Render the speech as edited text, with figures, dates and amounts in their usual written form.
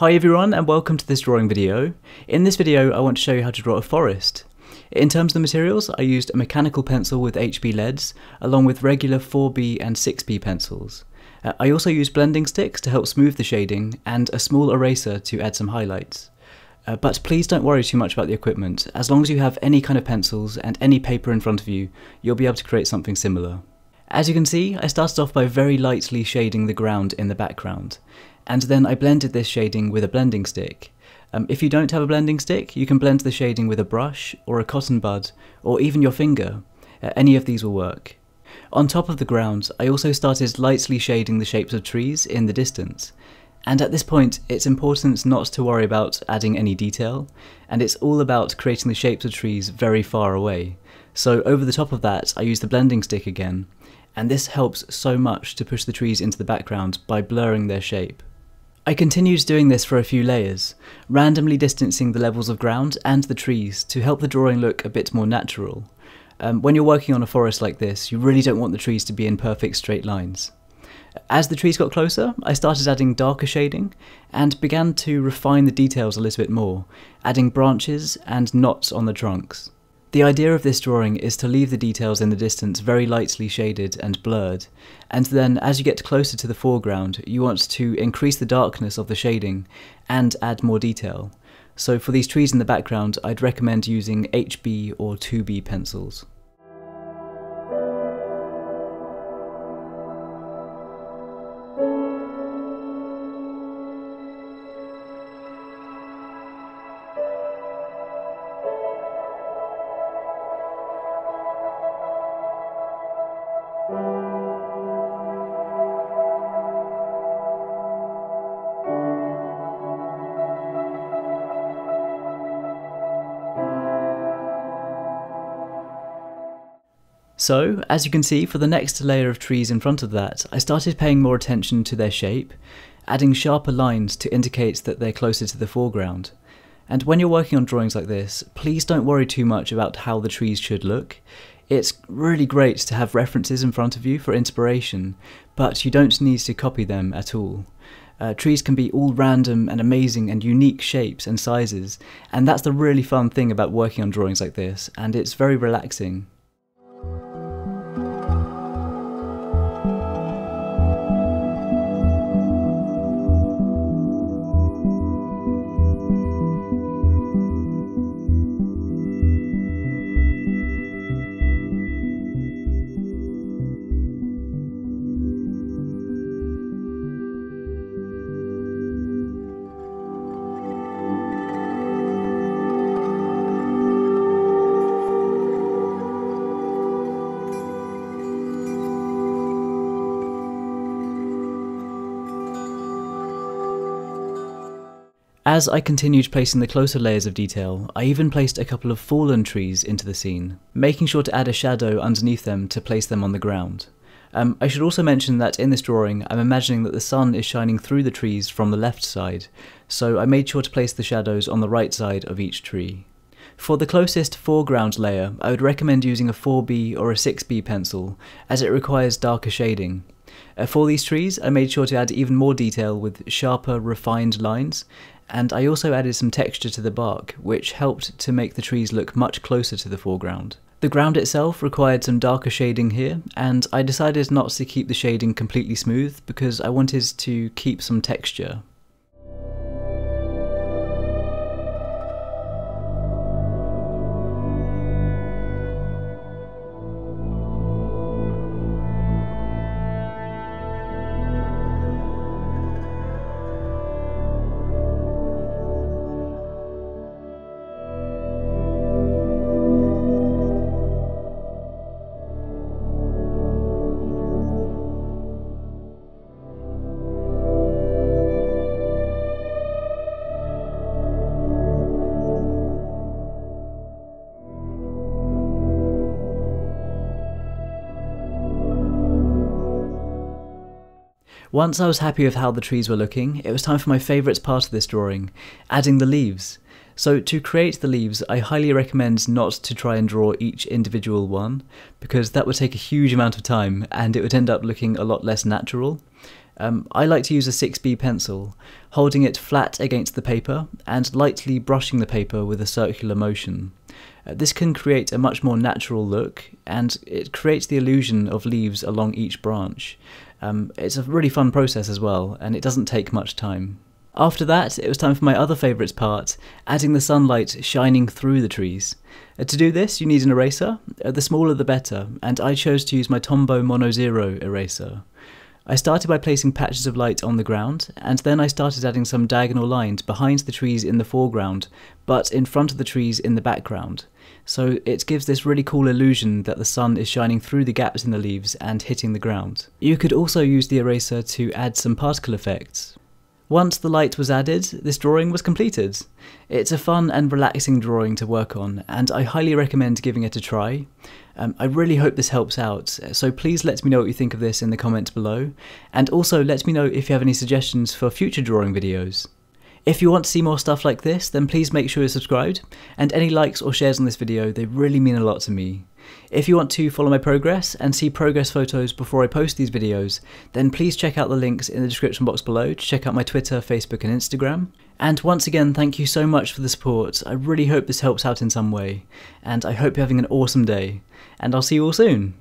Hi everyone and welcome to this drawing video. In this video I want to show you how to draw a forest. In terms of the materials, I used a mechanical pencil with HB leads along with regular 4B and 6B pencils. I also used blending sticks to help smooth the shading and a small eraser to add some highlights. But please don't worry too much about the equipment. As long as you have any kind of pencils and any paper in front of you, you'll be able to create something similar. As you can see, I started off by very lightly shading the ground in the background, and then I blended this shading with a blending stick. If you don't have a blending stick, you can blend the shading with a brush, or a cotton bud, or even your finger. Any of these will work. On top of the ground, I also started lightly shading the shapes of trees in the distance. And at this point, it's important not to worry about adding any detail, and it's all about creating the shapes of trees very far away. So over the top of that, I used the blending stick again, and this helps so much to push the trees into the background by blurring their shape. I continued doing this for a few layers, randomly distancing the levels of ground and the trees to help the drawing look a bit more natural. When you're working on a forest like this, you really don't want the trees to be in perfect straight lines. As the trees got closer, I started adding darker shading and began to refine the details a little bit more, adding branches and knots on the trunks. The idea of this drawing is to leave the details in the distance very lightly shaded and blurred, and then as you get closer to the foreground you want to increase the darkness of the shading and add more detail. So for these trees in the background I'd recommend using HB or 2B pencils. So, as you can see, for the next layer of trees in front of that, I started paying more attention to their shape, adding sharper lines to indicate that they're closer to the foreground. And when you're working on drawings like this, please don't worry too much about how the trees should look. It's really great to have references in front of you for inspiration, but you don't need to copy them at all. Trees can be all random and amazing and unique shapes and sizes, and that's the really fun thing about working on drawings like this, and it's very relaxing. As I continued placing the closer layers of detail, I even placed a couple of fallen trees into the scene, making sure to add a shadow underneath them to place them on the ground. I should also mention that in this drawing I'm imagining that the sun is shining through the trees from the left side, so I made sure to place the shadows on the right side of each tree. For the closest foreground layer, I would recommend using a 4B or a 6B pencil, as it requires darker shading. For these trees, I made sure to add even more detail with sharper, refined lines, and I also added some texture to the bark, which helped to make the trees look much closer to the foreground. The ground itself required some darker shading here, and I decided not to keep the shading completely smooth because I wanted to keep some texture. Once I was happy with how the trees were looking, it was time for my favourite part of this drawing, adding the leaves. So to create the leaves, I highly recommend not to try and draw each individual one, because that would take a huge amount of time and it would end up looking a lot less natural. I like to use a 6B pencil, holding it flat against the paper and lightly brushing the paper with a circular motion. This can create a much more natural look, and it creates the illusion of leaves along each branch. It's a really fun process as well, and it doesn't take much time. After that, it was time for my other favourite part, adding the sunlight shining through the trees. To do this, you need an eraser. The smaller the better, and I chose to use my Tombow Mono Zero eraser. I started by placing patches of light on the ground, and then I started adding some diagonal lines behind the trees in the foreground, but in front of the trees in the background. So it gives this really cool illusion that the sun is shining through the gaps in the leaves and hitting the ground. You could also use the eraser to add some particle effects. Once the light was added, this drawing was completed. It's a fun and relaxing drawing to work on, and I highly recommend giving it a try. I really hope this helps out, so please let me know what you think of this in the comments below, and also let me know if you have any suggestions for future drawing videos. If you want to see more stuff like this, then please make sure you're subscribed, and any likes or shares on this video, they really mean a lot to me. If you want to follow my progress and see progress photos before I post these videos, then please check out the links in the description box below to check out my Twitter, Facebook and Instagram. And once again, thank you so much for the support. I really hope this helps out in some way, and I hope you're having an awesome day, and I'll see you all soon.